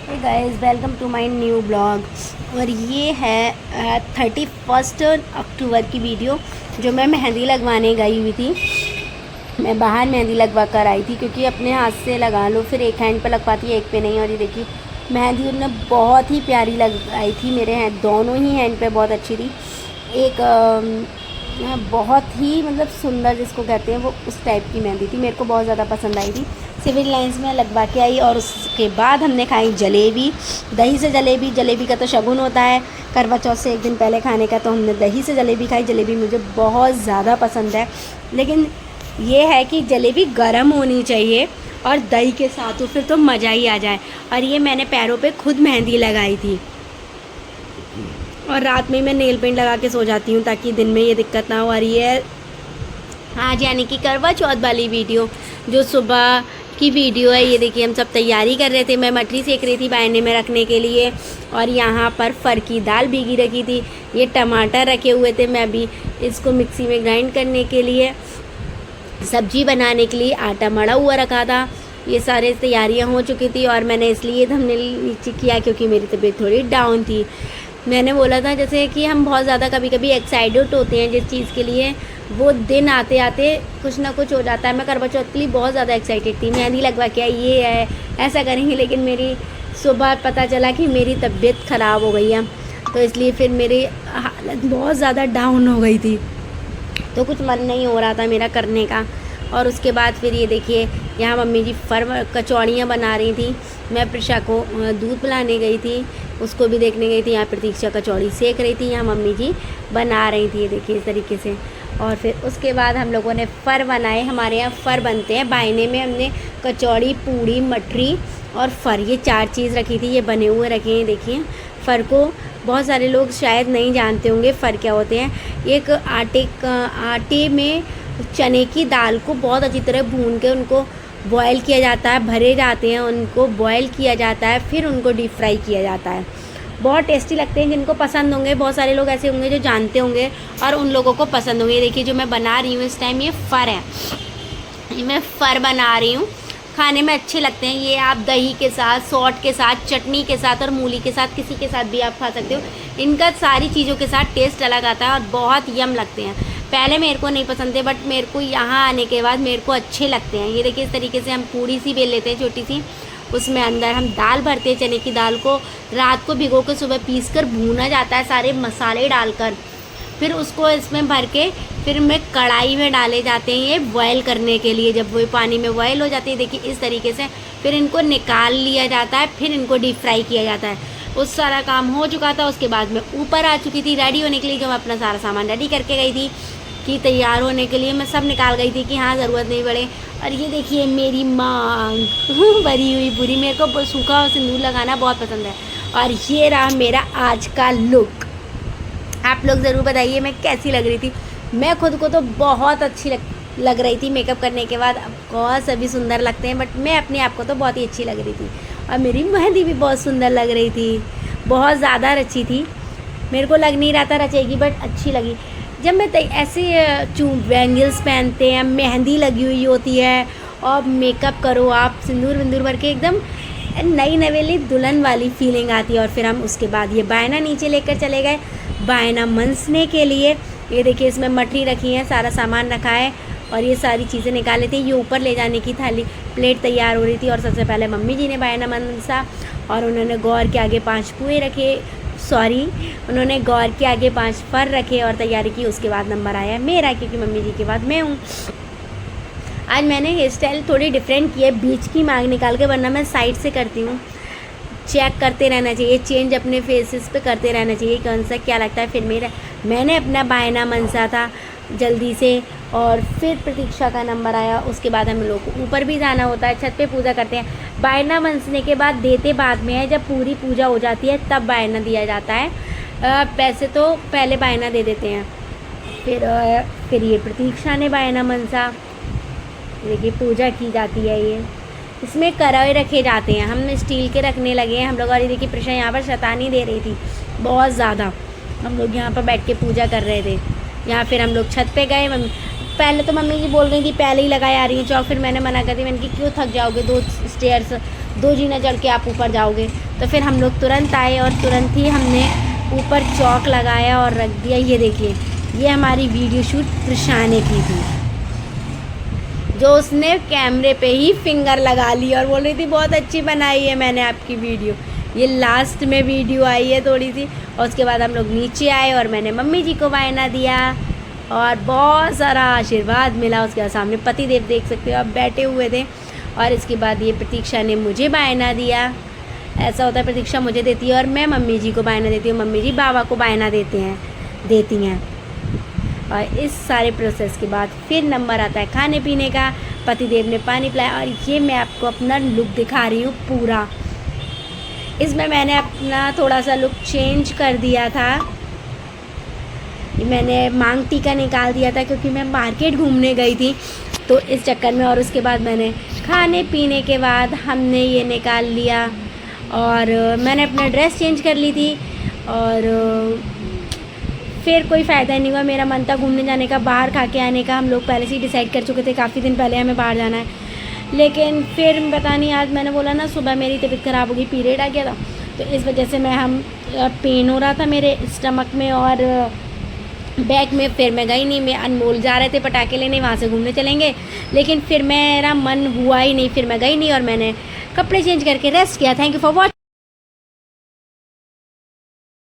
Hey guys, welcome to my new blog. और ये है 31 अक्टूबर की वीडियो जो मैं मेहंदी लगवाने गई हुई थी। मैं बाहर मेहंदी लगवा कर आई थी क्योंकि अपने हाथ से लगा लो, फिर एक हैंड पे लग पाती है एक पे नहीं। और ये देखिए मेहंदी उन्होंने बहुत ही प्यारी लगाई थी। मेरे हैंड दोनों ही हैंड पे बहुत अच्छी थी। एक बहुत ही मतलब सुंदर जिसको कहते हैं वो उस टाइप की मेहंदी थी, मेरे को बहुत ज़्यादा पसंद आई थी। सिविल लाइंस में लगवा के आई और उसके बाद हमने खाई जलेबी। दही से जलेबी, जलेबी का तो शगुन होता है करवा चौथ से एक दिन पहले खाने का, तो हमने दही से जलेबी खाई। जलेबी मुझे बहुत ज़्यादा पसंद है, लेकिन ये है कि जलेबी गर्म होनी चाहिए और दही के साथ हो, फिर तो मज़ा ही आ जाए। और ये मैंने पैरों पे खुद मेहंदी लगाई थी और रात में मैं नेल पेंट लगा के सो जाती हूँ ताकि दिन में ये दिक्कत ना हो। और ये आज यानी कि करवा चौथ वाली वीडियो जो सुबह की वीडियो है। ये देखिए हम सब तैयारी कर रहे थे, मैं मटरी सेक रही थी बायने में रखने के लिए और यहाँ पर फर की दाल भीगी रखी थी। ये टमाटर रखे हुए थे, मैं अभी इसको मिक्सी में ग्राइंड करने के लिए, सब्जी बनाने के लिए आटा मड़ा हुआ रखा था। ये सारे तैयारियां हो चुकी थी और मैंने इसलिए थंबनेल नीचे किया क्योंकि मेरी तबीयत थोड़ी डाउन थी। मैंने बोला था जैसे कि हम बहुत ज़्यादा कभी कभी एक्साइटेड होते हैं जिस चीज़ के लिए, वो दिन आते आते कुछ ना कुछ हो जाता है। मैं करवा चौथ के लिए बहुत ज़्यादा एक्साइटेड थी, मेहंदी लगवा के आई, ये है ऐसा करेंगे, लेकिन मेरी सुबह पता चला कि मेरी तबीयत ख़राब हो गई है, तो इसलिए फिर मेरी हालत बहुत ज़्यादा डाउन हो गई थी, तो कुछ मन नहीं हो रहा था मेरा करने का। और उसके बाद फिर ये देखिए यहाँ मम्मी जी कचौड़ियाँ बना रही थी। मैं प्रशा को दूध पिलाने गई थी, उसको भी देखने गई थी। यहाँ प्रतीक्षा कचौड़ी सेक रही थी, यहाँ मम्मी जी बना रही थी, ये देखिए इस तरीके से। और फिर उसके बाद हम लोगों ने फ़र बनाए। हमारे यहाँ फ़र बनते हैं बायने में। हमने कचौड़ी, पूड़ी, मठरी और फ़र, ये 4 चीज़ रखी थी। ये बने हुए रखे हैं, देखिए। फ़र को बहुत सारे लोग शायद नहीं जानते होंगे फ़र क्या होते हैं। एक आटे में चने की दाल को बहुत अच्छी तरह भून के उनको बॉयल किया जाता है, भरे जाते हैं, उनको बॉयल किया जाता है, फिर उनको डीप फ्राई किया जाता है। बहुत टेस्टी लगते हैं, जिनको पसंद होंगे। बहुत सारे लोग ऐसे होंगे जो जानते होंगे और उन लोगों को पसंद होंगे। देखिए जो मैं बना रही हूँ इस टाइम, ये फ़र है, ये मैं फ़र बना रही हूँ। खाने में अच्छे लगते हैं ये। आप दही के साथ, सॉल्ट के साथ, चटनी के साथ और मूली के साथ, किसी के साथ भी आप खा सकते हो। इनका सारी चीज़ों के साथ टेस्ट अलग आता है और बहुत यम लगते हैं। पहले मेरे को नहीं पसंद थे, बट मेरे को यहाँ आने के बाद मेरे को अच्छे लगते हैं। ये देखिए इस तरीके से हम पूड़ी सी बेल लेते हैं छोटी सी, उसमें अंदर हम दाल भरते हैं। चने की दाल को रात को भिगो के सुबह पीस कर भूना जाता है सारे मसाले डालकर, फिर उसको इसमें भर के फिर मैं कढ़ाई में डाले जाते हैं ये बॉयल करने के लिए। जब वो पानी में बॉयल हो जाती है, देखिए इस तरीके से, फिर इनको निकाल लिया जाता है, फिर इनको डीप फ्राई किया जाता है। उस सारा काम हो चुका था। उसके बाद मैं ऊपर आ चुकी थी रेडी होने के लिए, जो मैं अपना सारा सामान रेडी करके गई थी कि तैयार होने के लिए मैं सब निकाल गई थी कि हाँ ज़रूरत नहीं पड़े। और ये देखिए मेरी मांग भरी हुई पूरी। मेरे को सूखा और सिंदूर लगाना बहुत पसंद है। और ये रहा मेरा आज का लुक। आप लोग ज़रूर बताइए मैं कैसी लग रही थी। मैं खुद को तो बहुत अच्छी लग रही थी मेकअप करने के बाद। अब कौन सभी सुंदर लगते हैं, बट मैं अपने आप को तो बहुत ही अच्छी लग रही थी। और मेरी मेहंदी भी बहुत सुंदर लग रही थी, बहुत ज़्यादा रची थी। मेरे को लग नहीं रहा था रचेगी, बट अच्छी लगी। जब मैं ऐसे बैंगल्स पहनते हैं, मेहंदी लगी हुई होती है और मेकअप करो आप, सिंदूर विंदूर भर के, एकदम नई नवेली दुल्हन वाली फीलिंग आती है। और फिर हम उसके बाद ये बायना नीचे लेकर चले गए बायना मनसने के लिए। ये देखिए इसमें मठरी रखी है, सारा सामान रखा है और ये सारी चीज़ें निकाले थे। ये ऊपर ले जाने की थाली प्लेट तैयार हो रही थी। और सबसे पहले मम्मी जी ने बायना मनसा और उन्होंने गौर के आगे 5 पुए रखे, उन्होंने गौर के आगे 5 फर रखे और तैयारी की। उसके बाद नंबर आया मेरा, क्योंकि मम्मी जी के बाद मैं हूँ। आज मैंने हेयर स्टाइल थोड़ी डिफरेंट की है, बीच की मांग निकाल के, वरना मैं साइड से करती हूँ। चेक करते रहना चाहिए, चेंज अपने फेसेस पे करते रहना चाहिए, कौन सा क्या लगता है। फिर मैंने अपना बायना मनसा था जल्दी से और फिर प्रतीक्षा का नंबर आया। उसके बाद हम लोग को ऊपर भी जाना होता है, छत पे पूजा करते हैं। बायना मनसने के बाद देते बाद में है, जब पूरी पूजा हो जाती है तब बायना दिया जाता है। वैसे तो पहले बायना दे देते हैं। फिर ये प्रतीक्षा ने बायना मनसा, देखिए पूजा की जाती है। ये इसमें कराए रखे जाते हैं, हम स्टील के रखने लगे हैं हम लोग। और ये देखिए प्रशा यहाँ पर शैतानी दे रही थी बहुत ज़्यादा। हम लोग यहाँ पर बैठ के पूजा कर रहे थे। यहाँ फिर हम लोग छत पे गए। पहले तो मम्मी जी बोल रही थी पहले ही लगाए आ रही हैं चौक, फिर मैंने मना कर दी। मैंने कि क्यों थक जाओगे, 2 स्टेयर्स 2 जीना चढ़ के आप ऊपर जाओगे। तो फिर हम लोग तुरंत आए और तुरंत ही हमने ऊपर चौक लगाया और रख दिया। ये देखिए, ये हमारी वीडियो शूट प्रशाने की थी, जो उसने कैमरे पे ही फिंगर लगा ली और बोल रही थी बहुत अच्छी बनाई है मैंने आपकी वीडियो। ये लास्ट में वीडियो आई है थोड़ी सी। और उसके बाद हम लोग नीचे आए और मैंने मम्मी जी को वायना दिया और बहुत सारा आशीर्वाद मिला। उसके बाद सामने पति देव देख सकते हो आप बैठे हुए थे। और इसके बाद ये प्रतीक्षा ने मुझे वायना दिया। ऐसा होता है, प्रतीक्षा मुझे देती है और मैं मम्मी जी को वायना देती हूँ, मम्मी जी बाबा को वायना देती हैं। और इस सारे प्रोसेस के बाद फिर नंबर आता है खाने पीने का। पति देव ने पानी पिलाया और ये मैं आपको अपना लुक दिखा रही हूँ पूरा। इसमें मैंने अपना थोड़ा सा लुक चेंज कर दिया था। मैंने मांग टीका निकाल दिया था क्योंकि मैं मार्केट घूमने गई थी, तो इस चक्कर में। और उसके बाद मैंने खाने पीने के बाद हमने ये निकाल लिया और मैंने अपना ड्रेस चेंज कर ली थी। और फिर कोई फ़ायदा नहीं हुआ, मेरा मन था घूमने जाने का, बाहर खा के आने का। हम लोग पहले से ही डिसाइड कर चुके थे, काफ़ी दिन पहले हमें बाहर जाना है। लेकिन फिर पता नहीं, आज मैंने बोला ना सुबह मेरी तबीयत ख़राब हो गई, पीरियड आ गया था, तो इस वजह से पेन हो रहा था मेरे स्टमक में और बैक में। फिर मैं गई नहीं। मैं अनमोल जा रहे थे पटाखे लेने, वहाँ से घूमने चलेंगे, लेकिन फिर मेरा मन हुआ ही नहीं, फिर मैं गई नहीं और मैंने कपड़े चेंज करके रेस्ट किया। Thank you for watching.